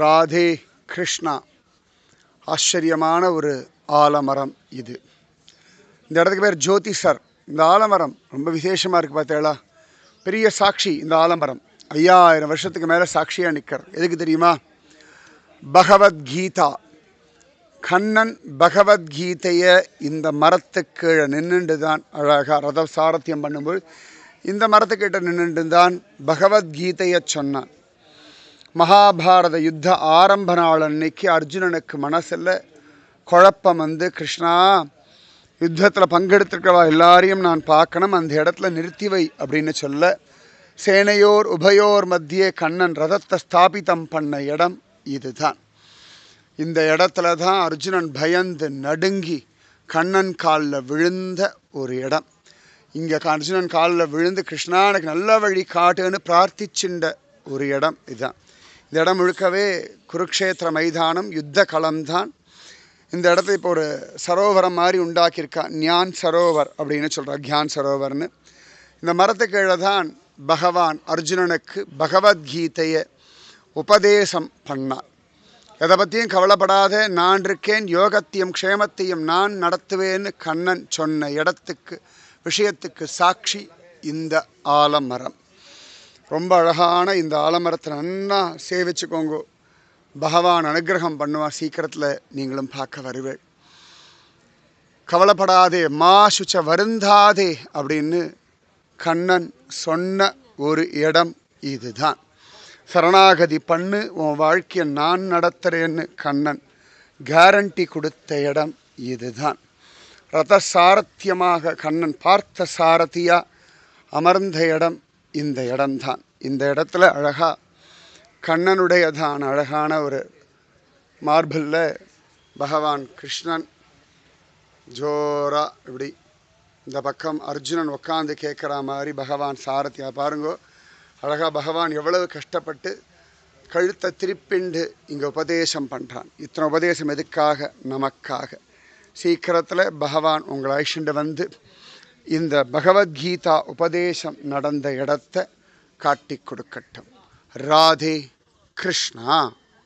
ராதே கிருஷ்ணா. ஆச்சரியமான ஒரு ஆலமரம் இது. இந்த இடத்துக்கு பேர் ஜோதிசர். இந்த ஆலமரம் ரொம்ப விசேஷமாக இருக்குது பார்த்தேளா. பெரிய சாட்சி இந்த ஆலமரம். 5000 வருஷத்துக்கு மேலே சாட்சியாக நிற்கிறார். எதுக்கு தெரியுமா? பகவத்கீதா. கண்ணன் பகவத்கீதையை இந்த மரத்துக்கு நின்றுண்டு தான் அழகாக ரத சாரத்தியம் பண்ணும்போது இந்த மரத்துக்கிட்ட நின்றுண்டு தான் பகவத்கீதையை சொன்னான். மகாபாரத யுத்த ஆரம்ப நாள் அன்னைக்கு அர்ஜுனனுக்கு மனசில் குழப்பம் வந்து, கிருஷ்ணா யுத்தத்தில் பங்கெடுத்துருக்கவா எல்லாரையும் நான் பார்க்கணும், அந்த இடத்துல நிறுத்தி வை அப்படின்னு சொல்ல, சேனையோர் உபயோர் மத்தியே கண்ணன் ரதத்தை ஸ்தாபிதம் பண்ண இடம் இதுதான். இந்த இடத்துல தான் அர்ஜுனன் பயந்து நடுங்கி கண்ணன் காலில் விழுந்த ஒரு இடம். இங்கே அர்ஜுனன் காலில் விழுந்து கிருஷ்ணா எனக்கு நல்ல வழி காட்டுன்னு பிரார்த்திச்சுண்ட ஒரு இடம் இதுதான். இந்த இடம் முழுக்கவே குருக்ஷேத்திர மைதானம், யுத்த களம்தான். இந்த இடத்த இப்போ ஒரு சரோவரம் மாதிரி உண்டாக்கியிருக்கா. ஞான் சரோவர் அப்படின்னு சொல்கிறார், கியான் சரோவர்னு. இந்த மரத்துக்கு கீழே தான் பகவான் அர்ஜுனனுக்கு பகவத்கீதையை உபதேசம் பண்ணார். எதை பற்றியும் கவலைப்படாத, நான் இருக்கேன், யோகத்தையும் க்ஷேமத்தையும் நான் நடத்துவேன்னு கண்ணன் சொன்ன இடத்துக்கு விஷயத்துக்கு சாட்சி இந்த ஆலமரம். ரொம்ப அழகான இந்த ஆலமரத்தை நன்னா சேவிச்சுக்கோங்க. பகவான் அனுகிரகம் பண்ணுவார். சீக்கிரத்தில் நீங்களும் பார்க்க வருவேள். கவலைப்படாதே, மா சுச்ச வருந்தாதே அப்படின்னு கண்ணன் சொன்ன ஒரு இடம் இதுதான். சரணாகதி பண்ணு, உன் வாழ்க்கையை நான் நடத்துகிறேன்னு கண்ணன் கேரண்டி கொடுத்த இடம் இதுதான். ரத சாரத்தியமாக கண்ணன் பார்த்த சாரதியாக அமர்ந்த இடம் இந்த இடம்தான். இந்த இடத்துல அழகாக கண்ணனுடையதான் அழகான ஒரு மார்பிளில் பகவான் கிருஷ்ணன் ஜோரா இப்படி இந்த பக்கம் அர்ஜுனன் உட்காந்து கேட்குற மாதிரி பகவான் சாரதியாக பாருங்கோ. அழகாக பகவான் எவ்வளவு கஷ்டப்பட்டு கழுத்தை திருப்பிண்டு இங்கே உபதேசம் பண்ணுறான். இத்தனை உபதேசம் எதுக்காக? நமக்காக. சீக்கிரத்தில் பகவான் உங்களை அழைச்சிட்டு வந்து இந்த பகவத்கீதா உபதேசம் நடந்த இடத்தை காட்டி கொடுக்கட்டும். ராதே கிருஷ்ணா.